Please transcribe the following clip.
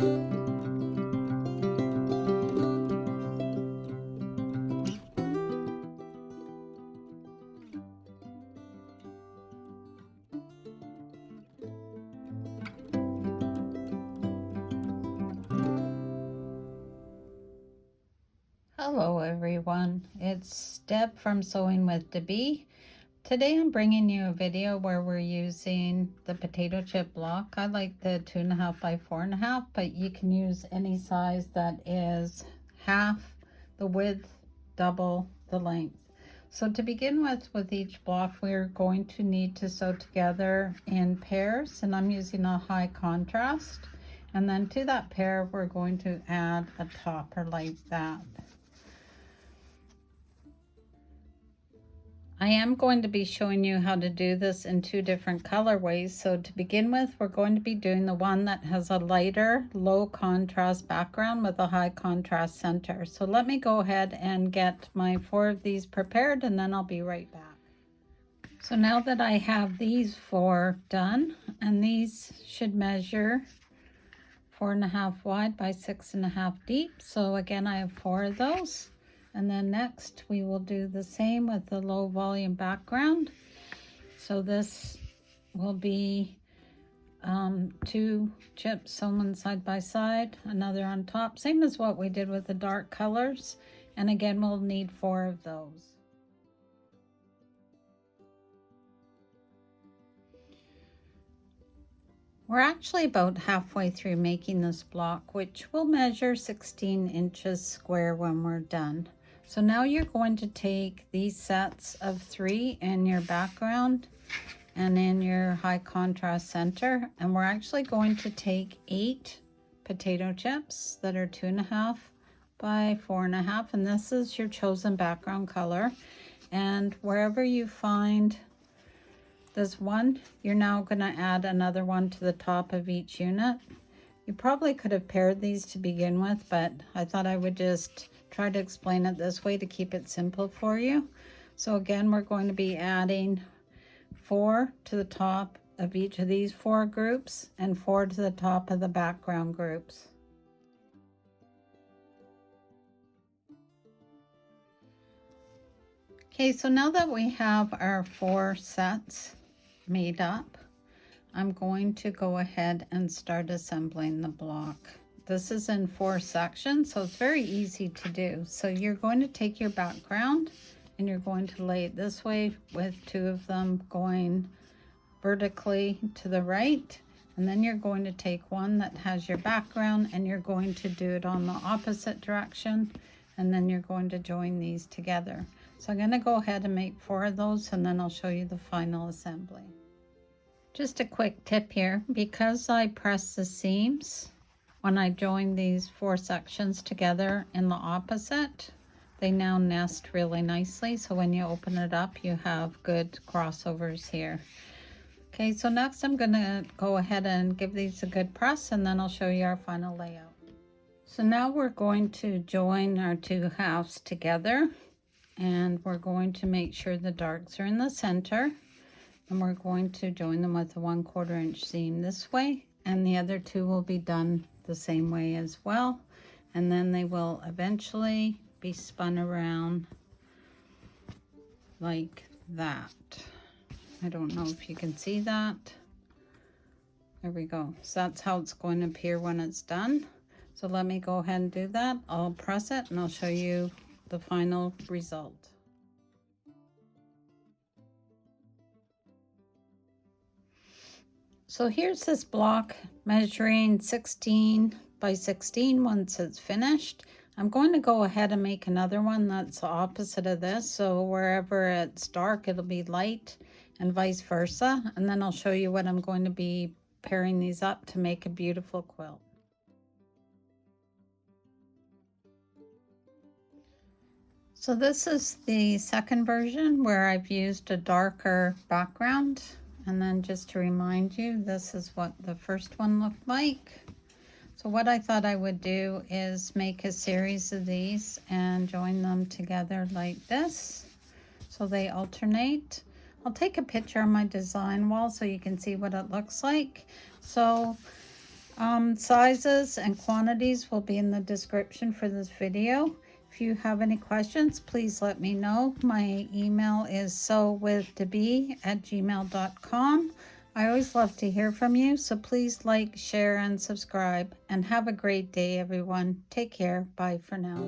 Hello everyone, it's Deb from Sewing with Debee. Today I'm bringing you a video where we're using the potato chip block. I like the 2.5 by 4.5, but you can use any size that is half the width, double the length. So to begin with each block, we're going to need to sew together in pairs, and I'm using a high contrast. And then to that pair, we're going to add a topper like that. I am going to be showing you how to do this in 2 different colorways. So to begin with, we're going to be doing the one that has a lighter, low contrast background with a high contrast center. So let me go ahead and get my 4 of these prepared, and then I'll be right back. So now that I have these 4 done, and these should measure 4.5 wide by 6.5 deep. So again, I have 4 of those. And then next we will do the same with the low volume background. So this will be 2 chips sewn side by side, another on top, same as what we did with the dark colors. And again, we'll need 4 of those. We're actually about halfway through making this block, which will measure 16 inches square when we're done. So now you're going to take these sets of 3 in your background and in your high contrast center, and we're actually going to take 8 potato chips that are 2.5 by 4.5, and this is your chosen background color. And wherever you find this one, you're now going to add another one to the top of each unit. You probably could have paired these to begin with, but I thought I would just try to explain it this way to keep it simple for you. So again, we're going to be adding 4 to the top of each of these 4 groups and 4 to the top of the background groups. Okay, so now that we have our 4 sets made up, I'm going to go ahead and start assembling the block. This is in 4 sections, so it's very easy to do. So you're going to take your background and you're going to lay it this way with 2 of them going vertically to the right, and then you're going to take one that has your background and you're going to do it on the opposite direction, and then you're going to join these together. So I'm going to go ahead and make 4 of those, and then I'll show you the final assembly. Just a quick tip here, because I press the seams when I join these 4 sections together in the opposite, they now nest really nicely. So when you open it up, you have good crossovers here. Okay, so next I'm going to go ahead and give these a good press, and then I'll show you our final layout. So now we're going to join our 2 halves together, and we're going to make sure the darks are in the center, and we're going to join them with a 1/4 inch seam this way, and the other 2 will be done the same way as well, and then they will eventually be spun around like that. I don't know if you can see that. There we go. So that's how it's going to appear when it's done. So let me go ahead and do that. I'll press it and I'll show you the final result. So here's this block measuring 16 by 16 once it's finished. I'm going to go ahead and make another one that's the opposite of this. So wherever it's dark, it'll be light, and vice versa. And then I'll show you what I'm going to be pairing these up to make a beautiful quilt. So this is the second version where I've used a darker background. And then just to remind you, this is what the first one looked like. So what I thought I would do is make a series of these and join them together like this, so they alternate. I'll take a picture on my design wall so you can see what it looks like. So Sizes and quantities will be in the description for this video. If you have any questions, please let me know. My email is sewwithdebee@gmail.com. I always love to hear from you, so please like, share, and subscribe. And have a great day, everyone. Take care. Bye for now.